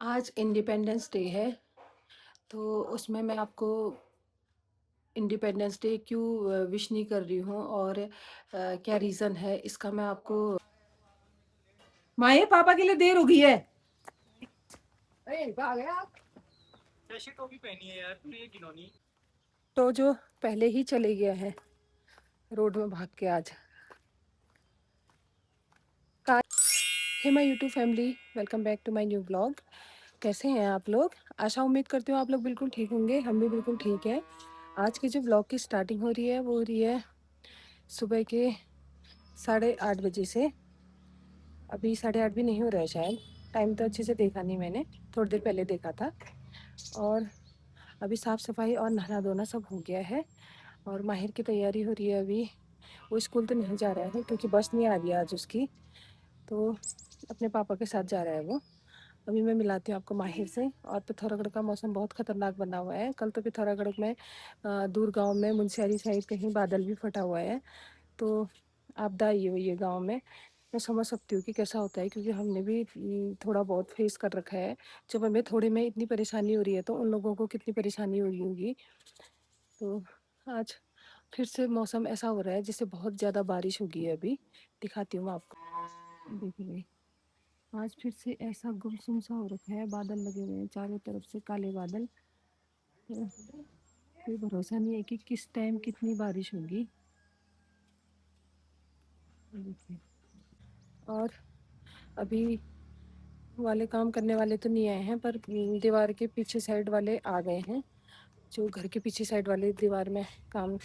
आज independence day है। तो उसमें मैं आपको इंडिपेंडेंस डे क्यों विश नहीं कर रही हूँ और क्या रीज़न है इसका मैं आपको। माए पापा के लिए देर हो गई है। अरे कहाँ गया आप? कैसी टोपी पहनी है यार तूने, ये घिनौनी। तो जो पहले ही चले गया है रोड में भाग के आज। Hey my YouTube family, welcome back to my new blog. कैसे हैं आप लोग? आशा उम्मीद करती हूँ आप लोग बिल्कुल ठीक होंगे। हम भी बिल्कुल ठीक है। आज के जो ब्लॉग की स्टार्टिंग हो रही है वो हो रही है सुबह के 8:30 बजे से। अभी 8:30 भी नहीं हो रहा है शायद। टाइम तो अच्छे से देखा नहीं मैंने, थोड़ी देर पहले देखा था। और अभी साफ़ सफाई और नहाना धोना सब हो गया है और माहिर की तैयारी हो रही है अभी। वो स्कूल तो नहीं जा रहा है क्योंकि बस नहीं आ रही है आज उसकी, तो अपने पापा के साथ जा रहा है वो। अभी मैं मिलाती हूँ आपको माहिर से। और पिथौरागढ़ का मौसम बहुत ख़तरनाक बना हुआ है। कल तो पिथौरागढ़ में दूर गांव में मुनस्यारी साइड कहीं बादल भी फटा हुआ है, तो आपदा आई हुई है गांव में। मैं समझ सकती हूँ कि कैसा होता है क्योंकि हमने भी थोड़ा बहुत फेस कर रखा है। जब हमें थोड़े में इतनी परेशानी हो रही है तो उन लोगों को कितनी परेशानी हो रही होगी। तो आज फिर से मौसम ऐसा हो रहा है जिससे बहुत ज़्यादा बारिश होगी अभी। दिखाती हूँ मैं आपको, देखिए। आज फिर से ऐसा गुमसुम सा हो रखा है, बादल लगे हुए हैं चारों तरफ से, काले बादल। तो कोई भरोसा नहीं है कि किस टाइम कितनी बारिश होगी। देखिए। और अभी वाले काम करने वाले तो नहीं आए हैं, पर दीवार के पीछे साइड वाले आ गए हैं। जो घर के पीछे साइड वाले दीवार में काम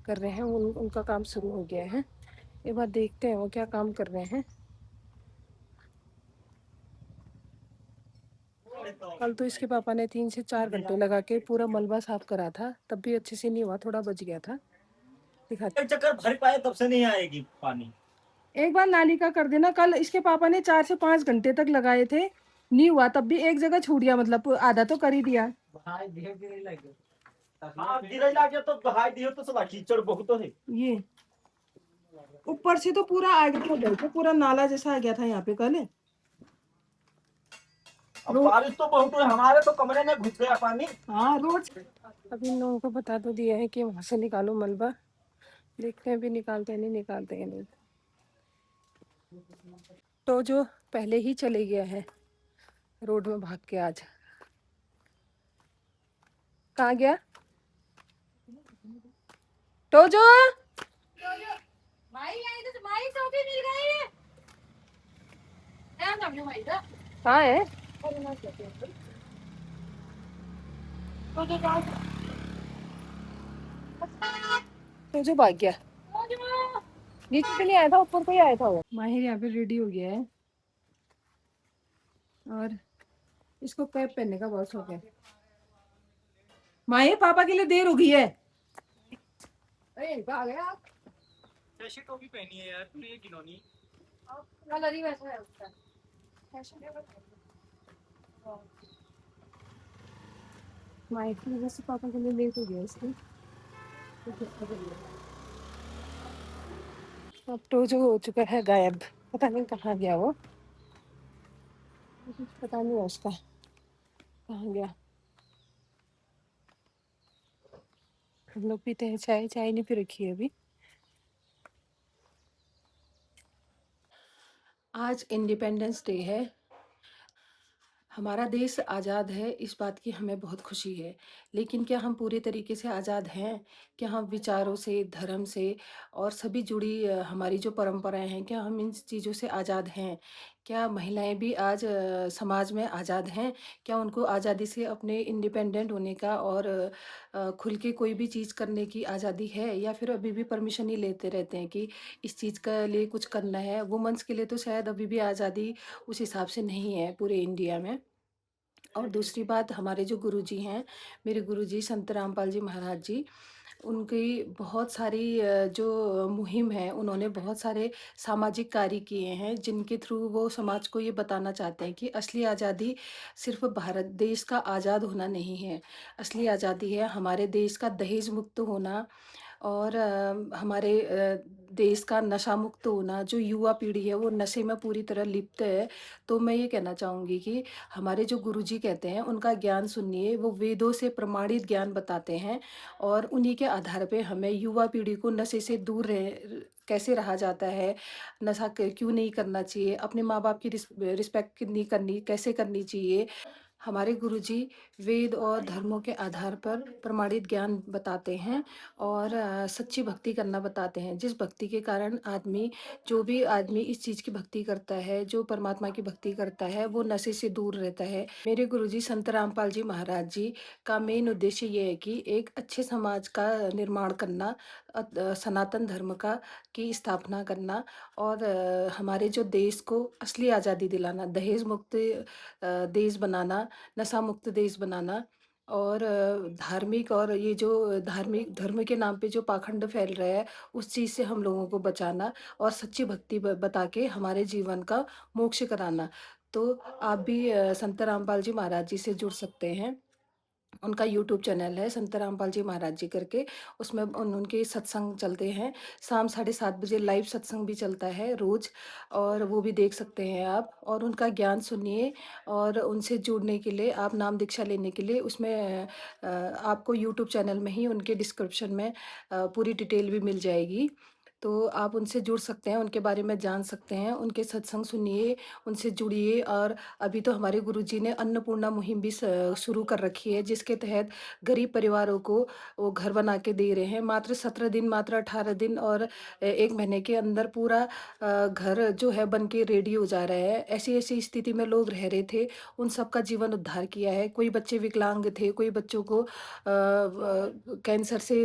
कर रहे हैं उनका काम शुरू हो गया है। एक बार देखते हैं वो क्या काम कर रहे हैं। कल तो इसके पापा ने 3 से 4 घंटे लगा के पूरा मलबा साफ करा था, तब भी अच्छे से नहीं हुआ, थोड़ा बच गया था। दिखाते। एक चक्कर भर पाए तब से नहीं आएगी पानी। एक बार नाली का कर देना। कल इसके पापा ने 4 से 5 घंटे तक लगाए थे, नहीं हुआ, तब भी एक जगह छूट गया, मतलब आधा तो कर ही दिया। भाई धीरे धीरे लगे। हाँ गिरे लागे तो भाई दियो तो सब कीचड़ बहुत है। ये ऊपर से तो पूरा आ गया था, पूरा नाला जैसा आ गया था यहाँ पे कल। अब बारिश तो बहुत है, हमारे तो कमरे में घुस गया पानी। हाँ रोज। अभी इन लोगों को बता तो दिया है कि वहां से निकालो मलबा। देखते हैं भी निकालते हैं नहीं निकालते हैं नहीं। तो जो पहले ही चले गया है रोड में भाग के आज। कहाँ गया तो जो माई आई तो माई टोपी मिल गई है। कहाँ है? तो जो भाग गया, नीचे पे नहीं आया था, ऊपर पे ही आया था वो। माहिर यहाँ पे रेडी हो गया है और इसको कैप पहनने का बहुत शौक है। माहिर पापा के लिए देर हो गई है। अरे कहाँ गया आप? कैसी टोपी पहनी है यार तूने, ये घिनौनी। कलर ही वैसा है उसका। माहिर की वजह से पापा के लिए लेट हो गया इसलिए। अब तो जो हो चुका है गायब, पता नहीं कहाँ गया वो, कुछ पता नहीं है उसका कहाँ गया। हम लोग पीते हैं चाय, चाय नहीं पी रखी है अभी। आज इंडिपेंडेंस डे है। हमारा देश आज़ाद है, इस बात की हमें बहुत खुशी है। लेकिन क्या हम पूरे तरीके से आज़ाद हैं? क्या हम विचारों से, धर्म से और सभी जुड़ी हमारी जो परंपराएं हैं, क्या हम इन चीज़ों से आज़ाद हैं? क्या महिलाएं भी आज समाज में आज़ाद हैं? क्या उनको आज़ादी से अपने इंडिपेंडेंट होने का और खुल के कोई भी चीज़ करने की आज़ादी है, या फिर अभी भी परमिशन ही लेते रहते हैं कि इस चीज़ के लिए कुछ करना है? वुमेन्स के लिए तो शायद अभी भी आज़ादी उस हिसाब से नहीं है पूरे इंडिया में। और दूसरी बात, हमारे जो गुरुजी हैं, मेरे गुरुजी संत रामपाल जी महाराज जी, उनकी बहुत सारी जो मुहिम है, उन्होंने बहुत सारे सामाजिक कार्य किए हैं जिनके थ्रू वो समाज को ये बताना चाहते हैं कि असली आज़ादी सिर्फ भारत देश का आज़ाद होना नहीं है। असली आज़ादी है हमारे देश का दहेज मुक्त होना, और हमारे देश का नशा मुक्त होना, जो युवा पीढ़ी है वो नशे में पूरी तरह लिप्त है। तो मैं ये कहना चाहूँगी कि हमारे जो गुरुजी कहते हैं उनका ज्ञान सुनिए, वो वेदों से प्रमाणित ज्ञान बताते हैं और उन्हीं के आधार पे हमें युवा पीढ़ी को नशे से दूर कैसे रहा जाता है, नशा क्यों नहीं करना चाहिए, अपने माँ बाप की रिस्पेक्ट कितनी करनी कैसे करनी चाहिए। हमारे गुरुजी वेद और धर्मों के आधार पर प्रमाणित ज्ञान बताते हैं और सच्ची भक्ति करना बताते हैं, जिस भक्ति के कारण जो भी आदमी इस चीज़ की भक्ति करता है, जो परमात्मा की भक्ति करता है, वो नशे से दूर रहता है। मेरे गुरुजी संत रामपाल जी महाराज जी का मेन उद्देश्य ये है कि एक अच्छे समाज का निर्माण करना, सनातन धर्म का की स्थापना करना और हमारे जो देश को असली आज़ादी दिलाना, दहेज मुक्त देश बनाना, नशा मुक्त देश बनाना और धार्मिक और ये जो धार्मिक धर्म के नाम पे जो पाखंड फैल रहा है, उस चीज़ से हम लोगों को बचाना और सच्ची भक्ति बता के हमारे जीवन का मोक्ष कराना। तो आप भी संत रामपाल जी महाराज जी से जुड़ सकते हैं। उनका यूट्यूब चैनल है संत रामपाल जी महाराज जी करके, उसमें उनके सत्संग चलते हैं। शाम 7:30 बजे लाइव सत्संग भी चलता है रोज़, और वो भी देख सकते हैं आप और उनका ज्ञान सुनिए। और उनसे जुड़ने के लिए आप नाम दीक्षा लेने के लिए उसमें आपको यूट्यूब चैनल में ही उनके डिस्क्रिप्शन में पूरी डिटेल भी मिल जाएगी। तो आप उनसे जुड़ सकते हैं, उनके बारे में जान सकते हैं, उनके सत्संग सुनिए, उनसे जुड़िए। और अभी तो हमारे गुरुजी ने अन्नपूर्णा मुहिम भी शुरू कर रखी है, जिसके तहत गरीब परिवारों को वो घर बना के दे रहे हैं। मात्र 17 दिन, मात्र 18 दिन और 1 महीने के अंदर पूरा घर जो है बन के रेडी हो जा रहा है। ऐसी-ऐसी स्थिति में लोग रह रहे थे, उन सबका जीवन उद्धार किया है। कोई बच्चे विकलांग थे, कोई बच्चों को कैंसर से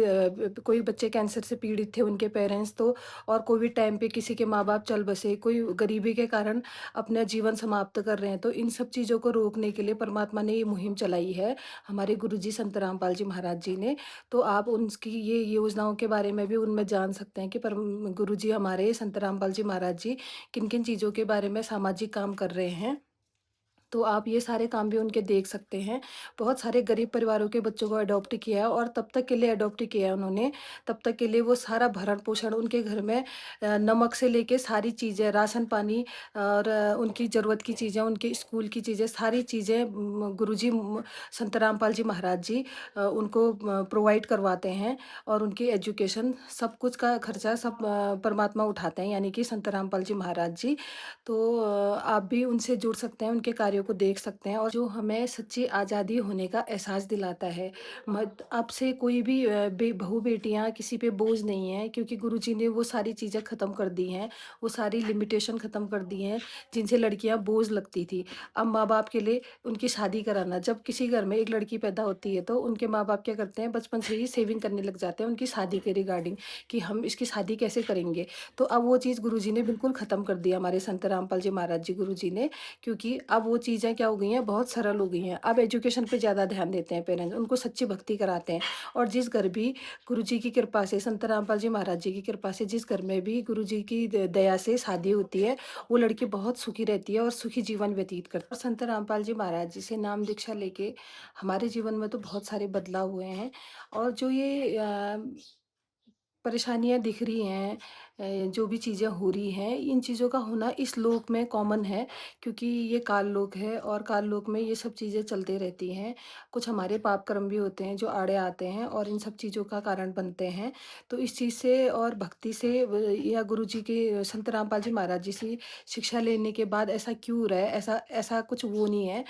कोई बच्चे कैंसर से पीड़ित थे, उनके पेरेंट्स तो, और कोविड टाइम पे किसी के माँ-बाप चल बसे, कोई गरीबी के कारण अपना जीवन समाप्त कर रहे हैं। तो इन सब चीज़ों को रोकने के लिए परमात्मा ने ये मुहिम चलाई है, हमारे गुरुजी संत रामपाल जी महाराज जी ने। तो आप उनकी ये योजनाओं के बारे में भी उनमें जान सकते हैं कि गुरुजी हमारे संत रामपाल जी महाराज जी किन-किन चीज़ों के बारे में सामाजिक काम कर रहे हैं। तो आप ये सारे काम भी उनके देख सकते हैं। बहुत सारे गरीब परिवारों के बच्चों को अडॉप्ट किया है और तब तक के लिए अडॉप्ट किया है उन्होंने, तब तक के लिए वो सारा भरण-पोषण उनके घर में नमक से लेके सारी चीज़ें, राशन-पानी और उनकी ज़रूरत की चीज़ें, उनके स्कूल की चीज़ें, सारी चीज़ें गुरुजी संत रामपाल जी महाराज जी उनको प्रोवाइड करवाते हैं और उनकी एजुकेशन सब कुछ का खर्चा सब परमात्मा उठाते हैं, यानी कि संत रामपाल जी महाराज जी। तो आप भी उनसे जुड़ सकते हैं, उनके कार्यों को देख सकते हैं और जो हमें सच्ची आज़ादी होने का एहसास दिलाता है। मत अब से कोई भी बहू-बेटियाँ किसी पे बोझ नहीं है, क्योंकि गुरुजी ने वो सारी चीज़ें ख़त्म कर दी हैं, वो सारी लिमिटेशन ख़त्म कर दी हैं, जिनसे लड़कियाँ बोझ लगती थी। अब माँ-बाप के लिए उनकी शादी कराना, जब किसी घर में एक लड़की पैदा होती है, तो उनके माँ-बाप क्या करते हैं, बचपन से ही सेविंग करने लग जाते हैं उनकी शादी के रिगार्डिंग, कि हम इसकी शादी कैसे करेंगे। तो अब वो चीज़ गुरुजी ने बिल्कुल ख़त्म कर दिया, हमारे संत रामपाल जी महाराज जी गुरुजी ने, क्योंकि अब वो चीज़ें क्या हो गई हैं, बहुत सरल हो गई हैं। अब एजुकेशन पे ज़्यादा ध्यान देते हैं पेरेंट्स, उनको सच्ची भक्ति कराते हैं। और जिस घर भी गुरुजी की कृपा से, संत रामपाल जी महाराज जी की कृपा से, जिस घर में भी गुरुजी की दया से शादी होती है, वो लड़की बहुत सुखी रहती है और सुखी जीवन व्यतीत करती है। और संत रामपाल जी महाराज जी से नाम दीक्षा लेके हमारे जीवन में तो बहुत सारे बदलाव हुए हैं। और जो ये परेशानियाँ दिख रही हैं, जो भी चीज़ें हो रही हैं, इन चीज़ों का होना इस लोक में कॉमन है, क्योंकि ये काल लोक है और काल लोक में ये सब चीज़ें चलती रहती हैं। कुछ हमारे पाप कर्म भी होते हैं जो आड़े आते हैं और इन सब चीज़ों का कारण बनते हैं। तो इस चीज़ से और भक्ति से या गुरु जी के संत रामपाल जी महाराज जी से शिक्षा लेने के बाद ऐसा क्यों हो रहा है, ऐसा ऐसा कुछ वो नहीं है।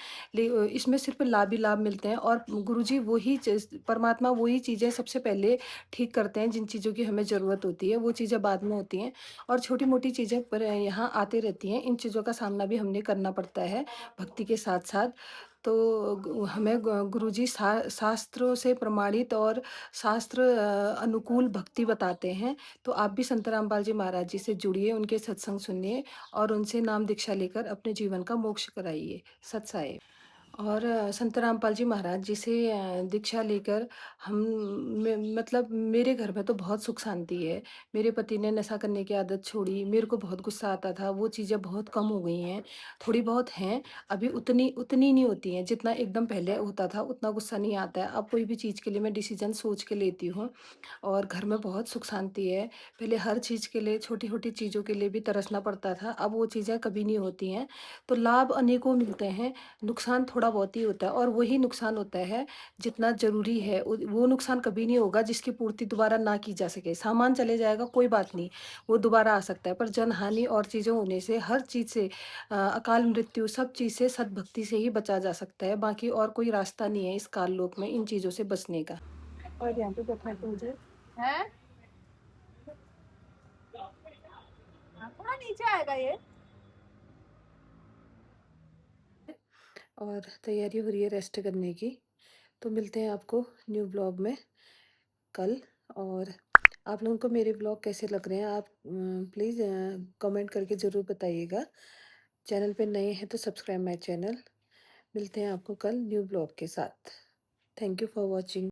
इसमें सिर्फ़ लाभ ही लाभ मिलते हैं और गुरु जी वही चीज़, परमात्मा वही चीज़ें सबसे पहले ठीक करते हैं, जिन चीज़ों की हमें ज़रूरत होती है, वो चीज़ें बाद में होती हैं और छोटी-मोटी चीज़ें पर यहाँ आती रहती हैं। इन चीज़ों का सामना भी हमने करना पड़ता है भक्ति के साथ-साथ। तो हमें गुरुजी शास्त्रों से प्रमाणित और शास्त्र अनुकूल भक्ति बताते हैं। तो आप भी संत रामपाल जी महाराज जी से जुड़िए, उनके सत्संग सुनिए और उनसे नाम दीक्षा लेकर अपने जीवन का मोक्ष कराइए। सत साहिब। और संत रामपाल जी महाराज जी से दीक्षा लेकर हम मतलब मेरे घर में तो बहुत सुख शांति है। मेरे पति ने नशा करने की आदत छोड़ी, मेरे को बहुत गुस्सा आता था, वो चीज़ें बहुत कम हो गई हैं। थोड़ी बहुत हैं, अभी उतनी उतनी नहीं होती हैं, जितना एकदम पहले होता था, उतना गुस्सा नहीं आता है। अब कोई भी चीज़ के लिए मैं डिसीज़न सोच के लेती हूँ और घर में बहुत सुख शांति है। पहले हर चीज़ के लिए, छोटी-छोटी चीज़ों के लिए भी तरसना पड़ता था, अब वो चीज़ें कभी नहीं होती हैं। तो लाभ अनेकों मिलते हैं, नुकसान थोड़ा बहुत ही होता है और वही नुकसान होता है जितना ज़रूरी है। वो नुकसान कभी नहीं होगा जिसकी पूर्ति दोबारा ना की जा सके। सामान चले जाएगा कोई बात नहीं, वो दोबारा आ सकता है, पर जनहानि और चीज़ें होने से हर चीज़ से अकाल मृत्यु सब चीज़ से सद्भक्ति से ही बचा जा सकता है। बाकी और कोई रास्ता नहीं है इस काल लोक में इन चीज़ों से बचने का। और यहाँ पे बैठना है मुझे। है। हाँ, थोड़ा नीचे आएगा ये। और तैयारी हो रही है रेस्ट करने की। तो मिलते हैं आपको न्यू ब्लॉग में कल। और आप लोगों को मेरे ब्लॉग कैसे लग रहे हैं आप प्लीज़ कमेंट करके ज़रूर बताइएगा। चैनल पे नए हैं तो सब्सक्राइब माय चैनल। मिलते हैं आपको कल न्यू ब्लॉग के साथ। Thank you for watching.